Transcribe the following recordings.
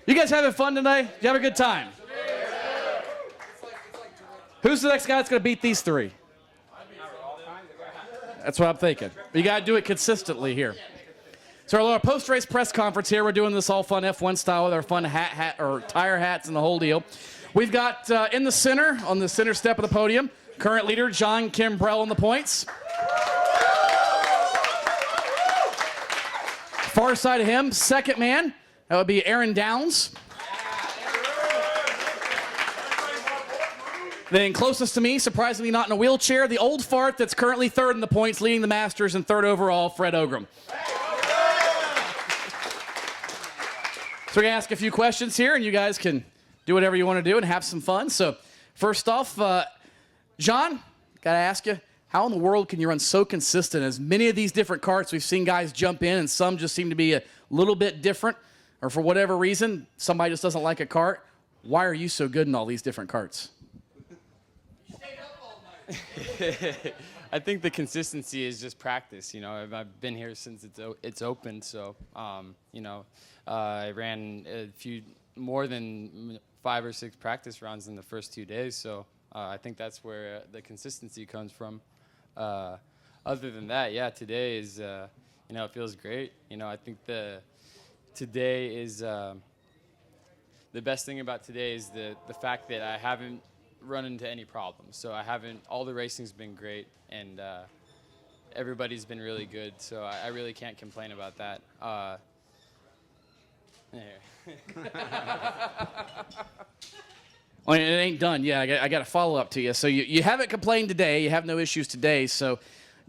You guys having fun tonight? You have a good time? Who's the next guy that's going to beat these three? That's what I'm thinking. You got to do it consistently here. So our little post-race press conference here. We're doing this all fun F1 style with our fun tire hats and the whole deal. We've got in the center, on the center step of the podium, current leader John Kimbrell on the points. Far side of him, second man, that would be Aaron Downs. Then closest to me, surprisingly not in a wheelchair, the old fart that's currently third in the points, leading the Masters and third overall, Fred Ogram. So we're going to ask a few questions here, and you guys can do whatever you want to do and have some fun. So first off, John, got to ask you, how in the world can you run so consistent? As many of these different karts, we've seen guys jump in, and some just seem to be a little bit different, or for whatever reason, somebody just doesn't like a kart. Why are you so good in all these different karts? I think the consistency is just practice. You know, I've been here since it's open, so you know, I ran a few more than 5 or 6 practice rounds in the first 2 days. So I think that's where the consistency comes from. Other than that, yeah, today is you know, it feels great. You know, I think today is the best thing about today is the fact that I haven't run into any problems. So all the racing's been great, and everybody's been really good. So I really can't complain about that. Well, it ain't done. Yeah, I got a follow-up to you. So you haven't complained today. You have no issues today. So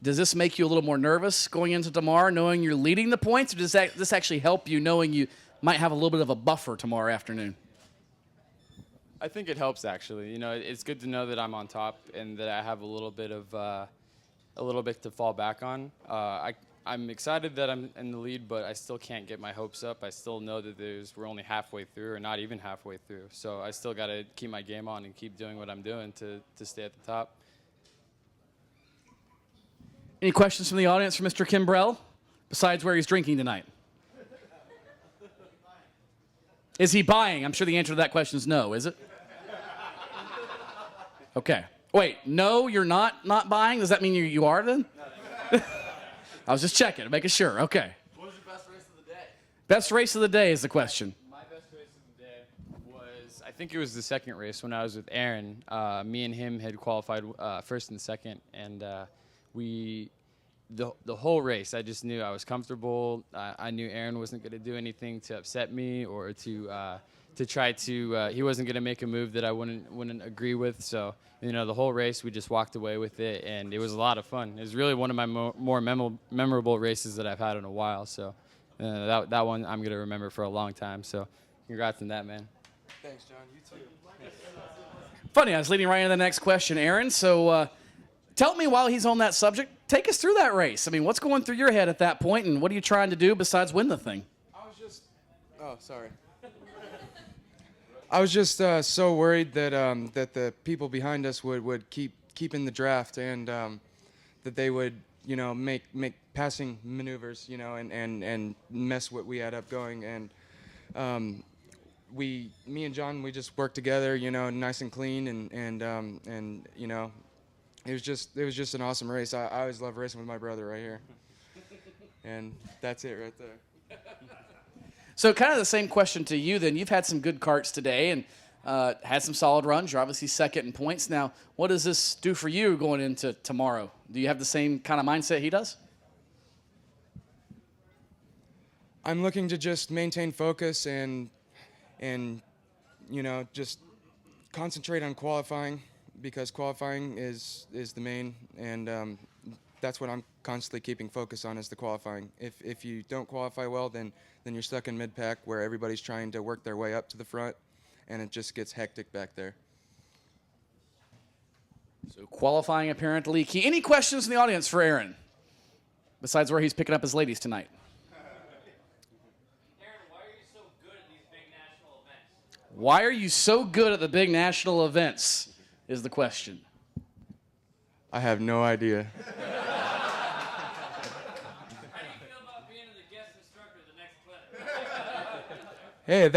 does this make you a little more nervous going into tomorrow, knowing you're leading the points, or does this actually help you knowing you might have a little bit of a buffer tomorrow afternoon? I think it helps, actually. You know, it's good to know that I'm on top and that I have a little bit to fall back on. I'm excited that I'm in the lead, but I still can't get my hopes up. I still know that we're only halfway through, or not even halfway through. So I still got to keep my game on and keep doing what I'm doing to stay at the top. Any questions from the audience for Mr. Kimbrell, besides where he's drinking tonight? Is he buying? I'm sure the answer to that question is no, is it? Okay. Wait, no, you're not buying? Does that mean you are then? I was just checking, making sure. Okay. What was your best race of the day? Best race of the day is the question. My best race of the day was, I think it was the second race when I was with Aaron. Me and him had qualified first and second, and the whole race, I just knew I was comfortable. I knew Aaron wasn't going to do anything to upset me or to try to. He wasn't going to make a move that I wouldn't agree with. So, you know, the whole race, we just walked away with it, and it was a lot of fun. It was really one of my more memorable races that I've had in a while. So, that one I'm going to remember for a long time. So, congrats on that, man. Thanks, John. You too. Funny, I was leading right into the next question, Aaron. So, tell me while he's on that subject, take us through that race. I mean, what's going through your head at that point, and what are you trying to do besides win the thing? I was just so worried that that the people behind us would keep in the draft, and that they would, you know, make passing maneuvers, you know, and mess what we had up going. And me and John, we just worked together, you know, nice and clean, and you know, it was just an awesome race. I always love racing with my brother right here, and that's it right there. So kind of the same question to you then. You've had some good karts today and had some solid runs. You're obviously second in points. Now, what does this do for you going into tomorrow? Do you have the same kind of mindset he does? I'm looking to just maintain focus and you know, just concentrate on qualifying, because qualifying is the main, and that's what I'm constantly keeping focus on, is the qualifying. If you don't qualify well, then you're stuck in mid-pack where everybody's trying to work their way up to the front, and it just gets hectic back there. So qualifying apparently key. Any questions in the audience for Aaron, besides where he's picking up his ladies tonight? Aaron, why are you so good at these big national events? Why are you so good at the big national events is the question. I have no idea. How do you feel about being the guest instructor the next clip? Hey,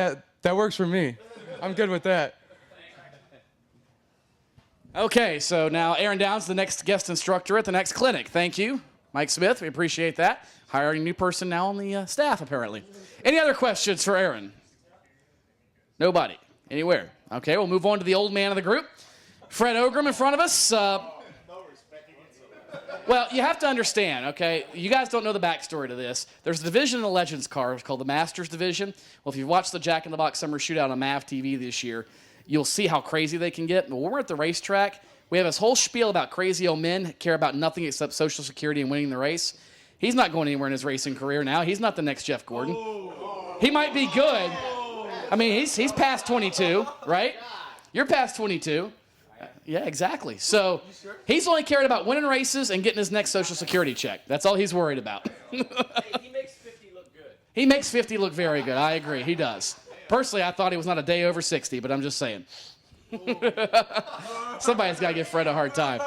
That works for me. I'm good with that. Okay, so now Aaron Downs, the next guest instructor at the next clinic. Thank you, Mike Smith. We appreciate that. Hiring a new person now on the staff, apparently. Any other questions for Aaron? Nobody. Anywhere. Okay, we'll move on to the old man of the group. Fred Ogram in front of us. Well, you have to understand, okay? You guys don't know the backstory to this. There's a division in the Legends cars called the Masters Division. Well, if you've watched the Jack in the Box Summer Shootout on MAV TV this year, you'll see how crazy they can get. But when we're at the racetrack, we have this whole spiel about crazy old men that care about nothing except Social Security and winning the race. He's not going anywhere in his racing career now. He's not the next Jeff Gordon. He might be good. I mean, he's past 22, right? You're past 22. Yeah, exactly. So he's only cared about winning races and getting his next Social Security check. That's all he's worried about. Hey, he makes 50 look good. He makes 50 look very good. I agree. He does. Personally, I thought he was not a day over 60, but I'm just saying. Somebody's got to give Fred a hard time.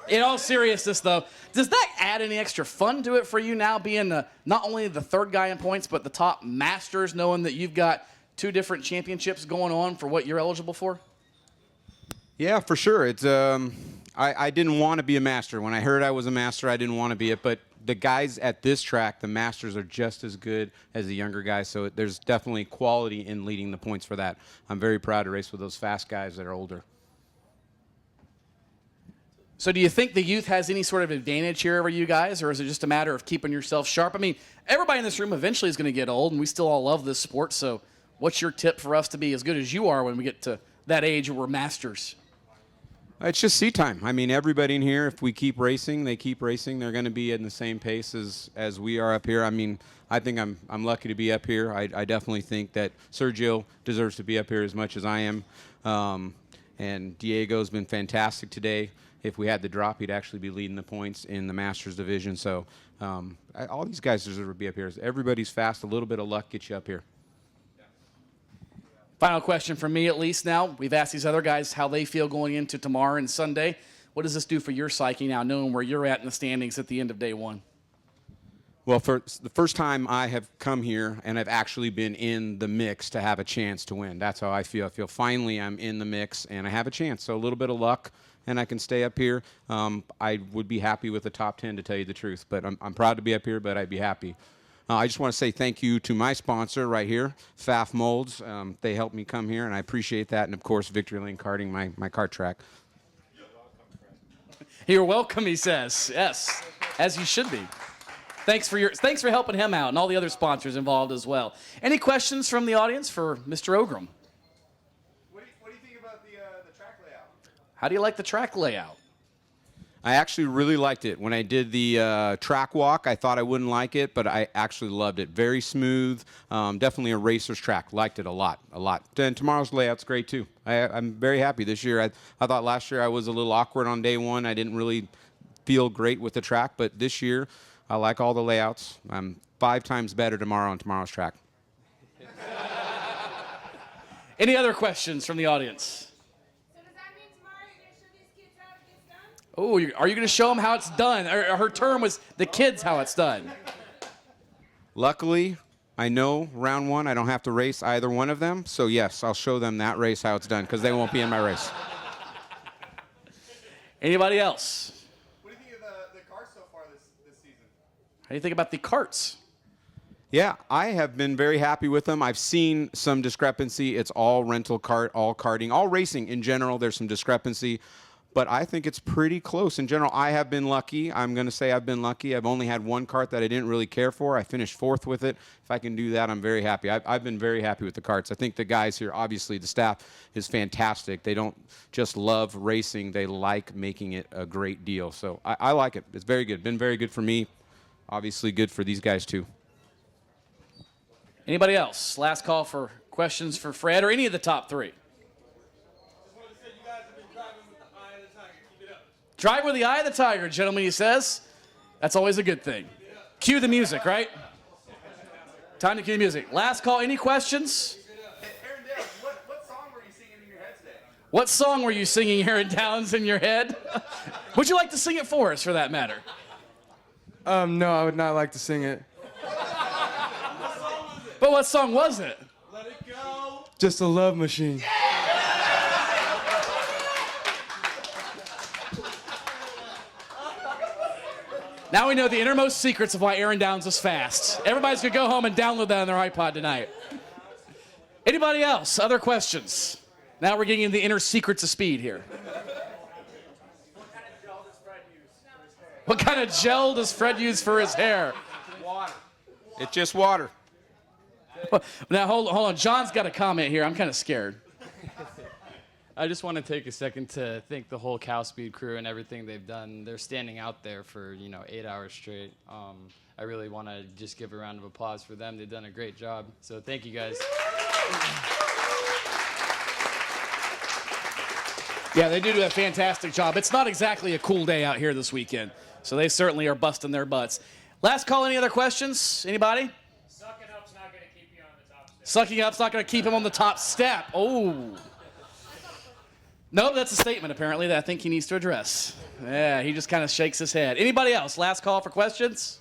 In all seriousness, though, does that add any extra fun to it for you now, being not only the third guy in points, but the top masters, knowing that you've got 2 different championships going on for what you're eligible for? Yeah, for sure. It's I didn't want to be a master. When I heard I was a master, I didn't want to be it. But the guys at this track, the masters, are just as good as the younger guys. So there's definitely quality in leading the points for that. I'm very proud to race with those fast guys that are older. So do you think the youth has any sort of advantage here over you guys, or is it just a matter of keeping yourself sharp? I mean, everybody in this room eventually is going to get old, and we still all love this sport. So what's your tip for us to be as good as you are when we get to that age where we're masters? It's just seat time. I mean, everybody in here, if we keep racing, they keep racing. They're going to be in the same pace as we are up here. I mean, I think I'm lucky to be up here. I definitely think that Sergio deserves to be up here as much as I am. And Diego's been fantastic today. If we had the drop, he'd actually be leading the points in the Masters division. So all these guys deserve to be up here. Everybody's fast. A little bit of luck gets you up here. Final question from me, at least now. We've asked these other guys how they feel going into tomorrow and Sunday. What does this do for your psyche now, knowing where you're at in the standings at the end of day one? Well, for the first time I have come here and I've actually been in the mix to have a chance to win. That's how I feel. I feel finally I'm in the mix and I have a chance. So a little bit of luck and I can stay up here. I would be happy with the top 10, to tell you the truth. But I'm proud to be up here, but I'd be happy. I just want to say thank you to my sponsor right here, Pfaff Molds. They helped me come here, and I appreciate that. And, of course, Victory Lane Karting, my kart track. You're welcome, he says. Yes, as you should be. Thanks for helping him out and all the other sponsors involved as well. Any questions from the audience for Mr. Ogram? What do you think about the track layout? How do you like the track layout? I actually really liked it. When I did the track walk, I thought I wouldn't like it, but I actually loved it. Very smooth, definitely a racer's track. Liked it a lot. And tomorrow's layout's great, too. I'm very happy this year. I thought last year I was a little awkward on day one. I didn't really feel great with the track, but this year I like all the layouts. I'm 5 times better tomorrow on tomorrow's track. Any other questions from the audience? Oh, are you going to show them how it's done? Her term was the kids how it's done. Luckily, I know round 1 I don't have to race either one of them. So, yes, I'll show them that race how it's done because they won't be in my race. Anybody else? What do you think of the cars so far this season? How do you think about the carts? Yeah, I have been very happy with them. I've seen some discrepancy. It's all rental kart, all karting, all racing in general. There's some discrepancy. But I think it's pretty close. In general, I have been lucky. I'm going to say I've been lucky. I've only had one kart that I didn't really care for. I finished 4th with it. If I can do that, I'm very happy. I've been very happy with the karts. I think the guys here, obviously, the staff is fantastic. They don't just love racing. They like making it a great deal. So I like it. It's very good. Been very good for me. Obviously good for these guys, too. Anybody else? Last call for questions for Fred or any of the top 3. Drive with the eye of the tiger, gentlemen, he says. That's always a good thing. Cue the music, right? Time to cue the music. Last call. Any questions? Aaron Downs, what song were you singing in your head today? What song were you singing, Aaron Downs, in your head? Would you like to sing it for us, for that matter? No, I would not like to sing it. But what song was it? Let it go. Just a love machine. Now we know the innermost secrets of why Aaron Downs is fast. Everybody's going to go home and download that on their iPod tonight. Anybody else? Other questions? Now we're getting into the inner secrets of speed here. What kind of gel does Fred use for his hair? Water. It's just water. Now, hold on. John's got a comment here. I'm kind of scared. I just want to take a second to thank the whole CalSpeed crew and everything they've done. They're standing out there for 8 hours straight. I really want to just give a round of applause for them. They've done a great job. So thank you guys. Yeah, they do a fantastic job. It's not exactly a cool day out here this weekend, so they certainly are busting their butts. Last call, any other questions? Anybody? Sucking up's not going to keep you on the top step. Sucking up's not going to keep him on the top step. Oh. No, that's a statement, apparently, that I think he needs to address. Yeah, he just kind of shakes his head. Anybody else? Last call for questions?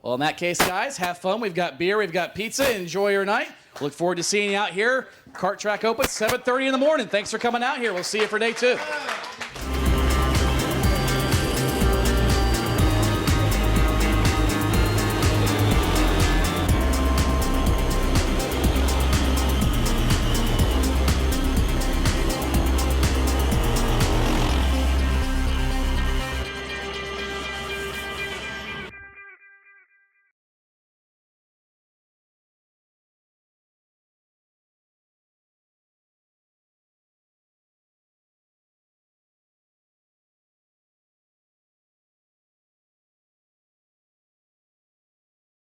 Well, in that case, guys, have fun. We've got beer. We've got pizza. Enjoy your night. Look forward to seeing you out here. Kart track open, 7:30 in the morning. Thanks for coming out here. We'll see you for day 2.